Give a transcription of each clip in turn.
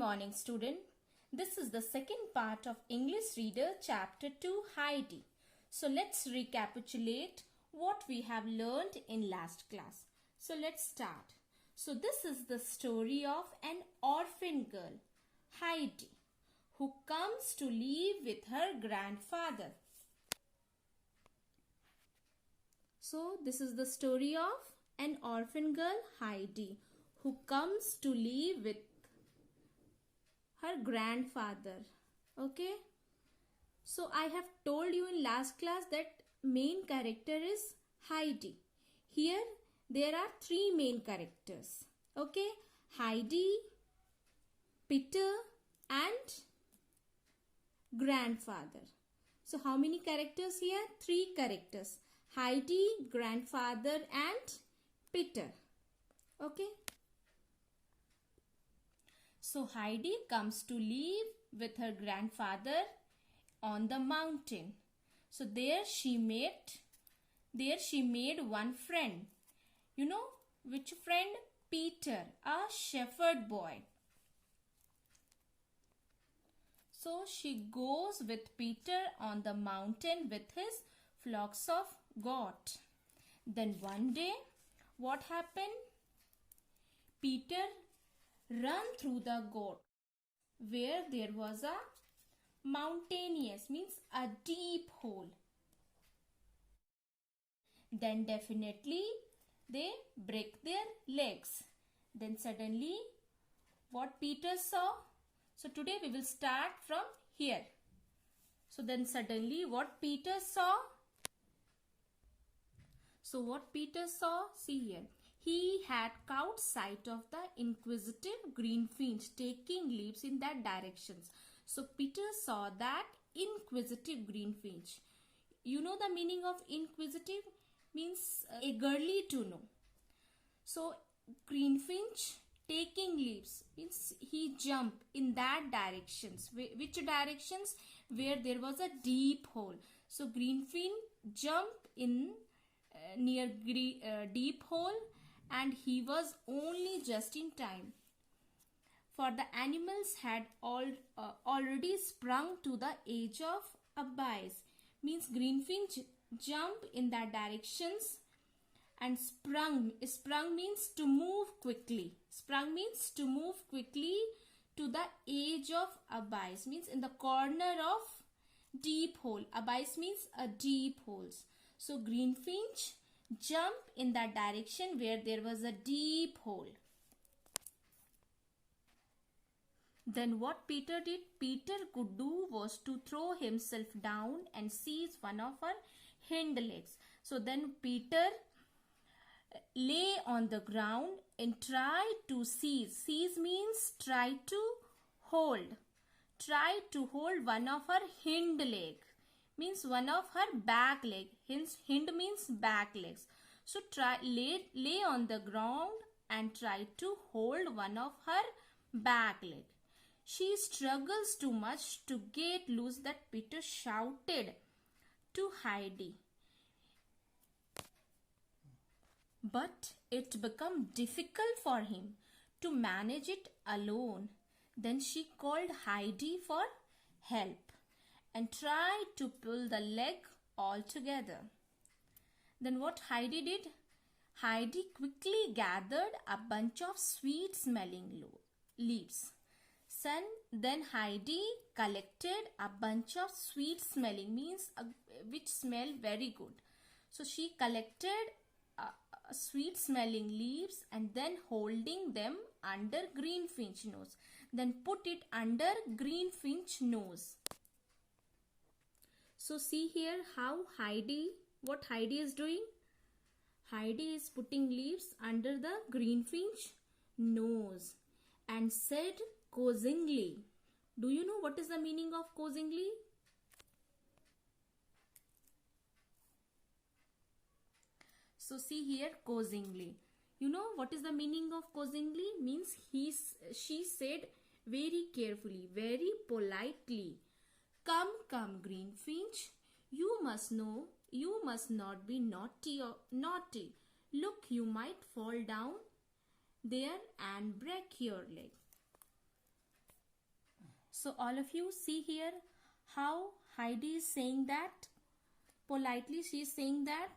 Morning student. This is the second part of English Reader Chapter 2 Heidi. So let's recapitulate what we have learned in last class. So let's start. So this is the story of an orphan girl, Heidi, who comes to live with her grandfather. So this is the story of an orphan girl, Heidi, who comes to live with her grandfather. Okay, so I have told you in last class that main character is Heidi. Here there are three main characters. Okay, Heidi, Peter and grandfather. So how many characters here? Three characters: Heidi, grandfather and Peter. Okay, so Heidi comes to live with her grandfather on the mountain. So there she made one friend. You know which friend? Peter, a shepherd boy. So she goes with Peter on the mountain with his flocks of goat. Then one day, what happened? Peter ran through the goat where there was a mountainous, means a deep hole. Then definitely they break their legs. Then suddenly what Peter saw? So today we will start from here. So then suddenly what Peter saw? So what Peter saw? See here. He had caught sight of the inquisitive greenfinch taking leaps in that directions. So Peter saw that inquisitive greenfinch. You know the meaning of inquisitive? Means eagerly to know. So greenfinch taking leaps means he jumped in that directions. Which directions? Where there was a deep hole. So greenfinch jumped in near deep hole, and he was only just in time, for the animals had already sprung to the edge of abyss. Means greenfinch jump in that directions and sprung means to move quickly. Sprung means to move quickly to the edge of abyss, means in the corner of deep hole. Abyss means a deep holes. So greenfinch jump in that direction where there was a deep hole. Then what Peter did? Peter could do was to throw himself down and seize one of her hind legs. So then Peter lay on the ground and tried to seize. Seize means try to hold. Try to hold one of her hind leg. Means one of her back leg. Hence hind means back legs. So lay on the ground and try to hold one of her back leg. She struggles too much to get loose that Peter shouted to Heidi. But it became difficult for him to manage it alone. Then she called Heidi for help and tried to pull the leg all together. Then what Heidi did? Heidi quickly gathered a bunch of sweet smelling leaves. Then Heidi collected a bunch of sweet smelling, means which smell very good. So she collected sweet smelling leaves and then holding them under greenfinch nose. Then put it under greenfinch nose. So see here what Heidi is doing. Heidi is putting leaves under the greenfinch nose and said coaxingly. Do you know what is the meaning of coaxingly? So see here, coaxingly. You know what is the meaning of coaxingly? Means she said very carefully, very politely, Come, greenfinch, you must not be naughty. Look, you might fall down there and break your leg. So all of you see here how Heidi is saying that. Politely she is saying that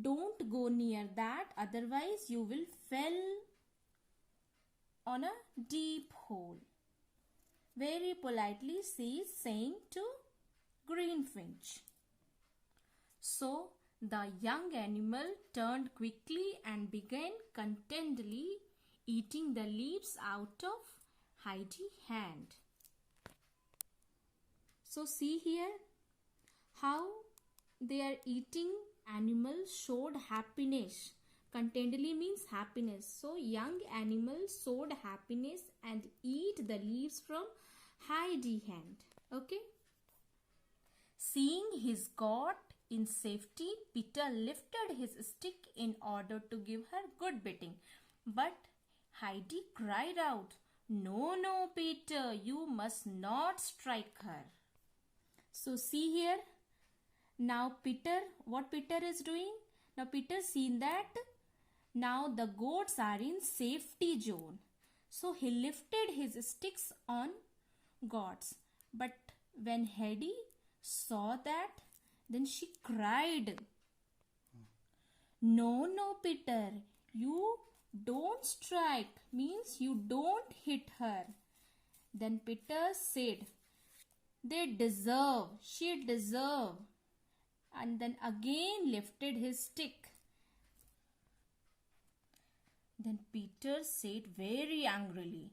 don't go near that, otherwise you will fall on a deep hole. Very politely she is saying to Greenfinch. So the young animal turned quickly and began contentedly eating the leaves out of Heidi's hand. So see here how they are eating. Animals showed happiness. Contentedly means happiness. So young animals showed happiness and eat the leaves from Heidi's hand. Okay. Seeing his goat in safety, Peter lifted his stick in order to give her good beating. But Heidi cried out, "No, no, Peter, you must not strike her." So see here, now what Peter is doing? Now Peter seen that now the goats are in safety zone. So he lifted his sticks on goats. But when Heidi saw that, then she cried, "No, no, Peter, you don't strike," means you don't hit her. Then Peter said, she deserve, and then again lifted his stick. Then Peter said very angrily,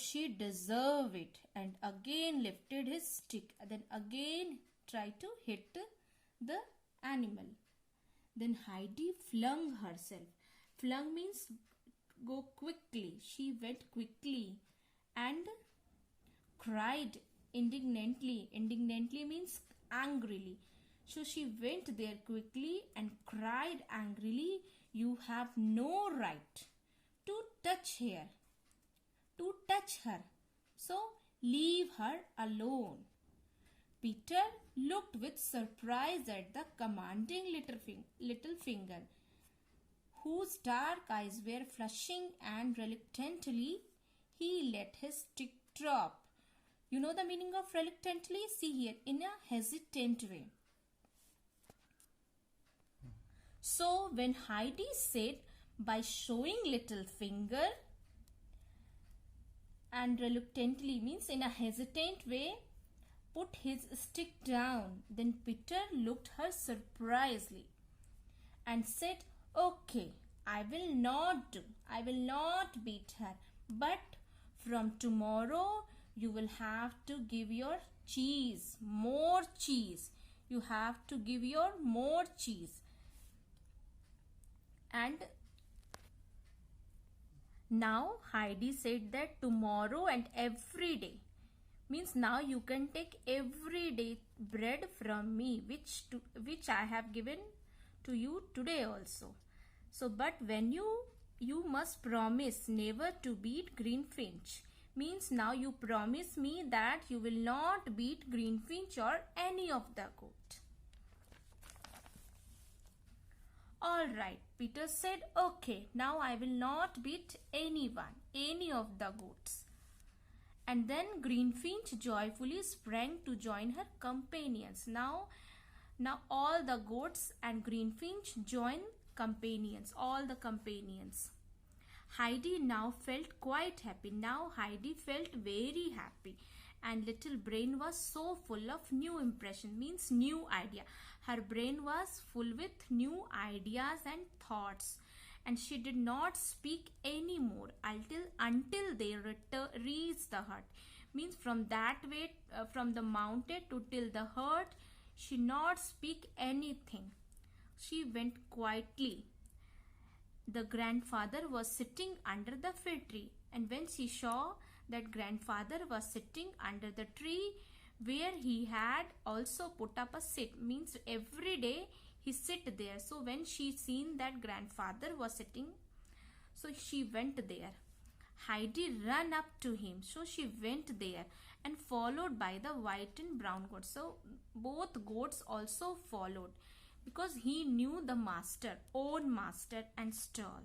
she deserve it, and again lifted his stick, and then again tried to hit the animal. Then Heidi flung herself. Flung means go quickly. She went quickly and cried indignantly. Indignantly means angrily. So she went there quickly and cried angrily, "You have no right to touch her. So leave her alone." Peter looked with surprise at the commanding little finger, whose dark eyes were flashing, and reluctantly he let his stick drop. You know the meaning of reluctantly? See here, in a hesitant way. So when Heidi said by showing little finger, and reluctantly means in a hesitant way, put his stick down, then Peter looked her surprisingly and said, "Okay, I will not beat her, but from tomorrow you will have to give your more cheese. You have to give your more cheese." And now Heidi said that tomorrow and every day means now you can take every day bread from me, which I have given to you today also. So but when you must promise never to beat Greenfinch, means now you promise me that you will not beat Greenfinch or any of the goat. All right, Peter said, "Okay, now I will not beat any of the goats." And then Greenfinch joyfully sprang to join her companions. Now all the goats and Greenfinch join companions, all the companions. Heidi now felt quite happy. Now Heidi felt very happy, and little brain was so full of new impression, means new idea. Her brain was full with new ideas and thoughts, and she did not speak anymore until they reached the hut. Means from that way, from the mountain to till the hut, she not speak anything. She went quietly. The grandfather was sitting under the fig tree, and when she saw that grandfather was sitting under the tree where he had also put up a seat, means every day he sit there. So when she seen that grandfather was sitting, so she went there. Heidi ran up to him, so she went there and followed by the white and brown goats. So both goats also followed, because he knew the own master and stall.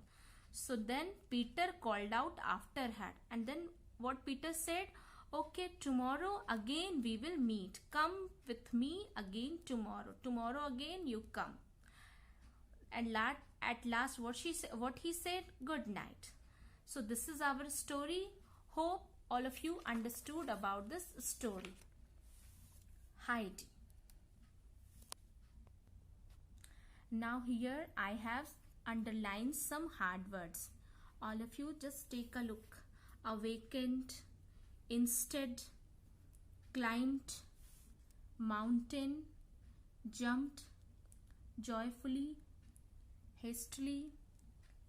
So then Peter called out after her, and then what Peter said? Okay, tomorrow again we will meet. Come with me again tomorrow. Tomorrow again you come. And at last what he said? Good night. So this is our story. Hope all of you understood about this story. Heidi. Now here I have underlined some hard words. All of you just take a look. Awakened, instead, climbed, mountain, jumped, joyfully, hastily,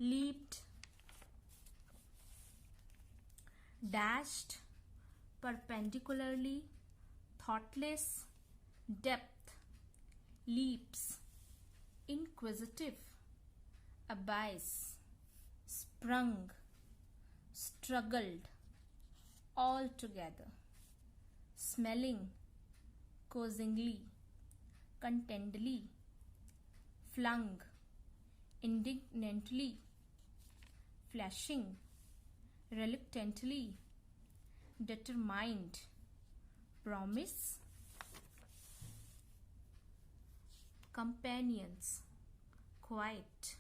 leaped, dashed, perpendicularly, thoughtless, depth, leaps, inquisitive, abyss, sprung, struggled, all together, smelling, causingly, contentedly, flung, indignantly, flashing, reluctantly, determined, promise, companions, quiet,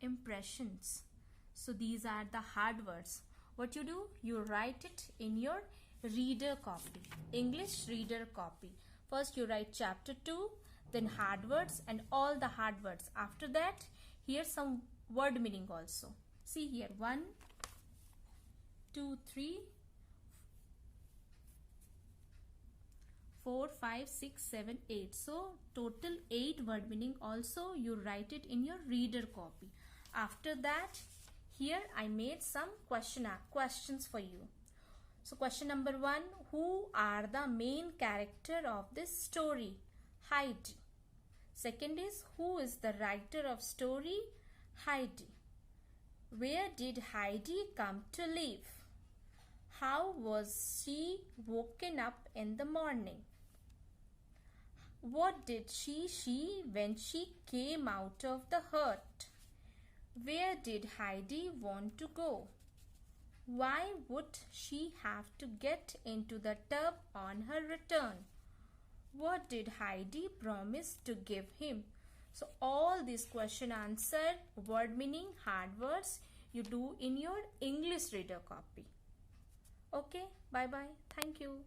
impressions. So these are the hard words. What you do? You write it in your reader copy, English reader copy. First you write chapter 2, then hard words and all the hard words. After that, here's some word meaning also. See here, 1, 2, 3, 4, 5, 6, 7, 8. So total 8 word meaning also you write it in your reader copy. After that, here I made some questions for you. So question number 1, who are the main character of this story? Heidi. Second is, who is the writer of story? Heidi. Where did Heidi come to live? How was she woken up in the morning? What did she see when she came out of the hut? Where did Heidi want to go? Why would she have to get into the tub on her return? What did Heidi promise to give him? So all these question answer, word meaning, hard words you do in your English reader copy. Okay, bye bye. Thank you.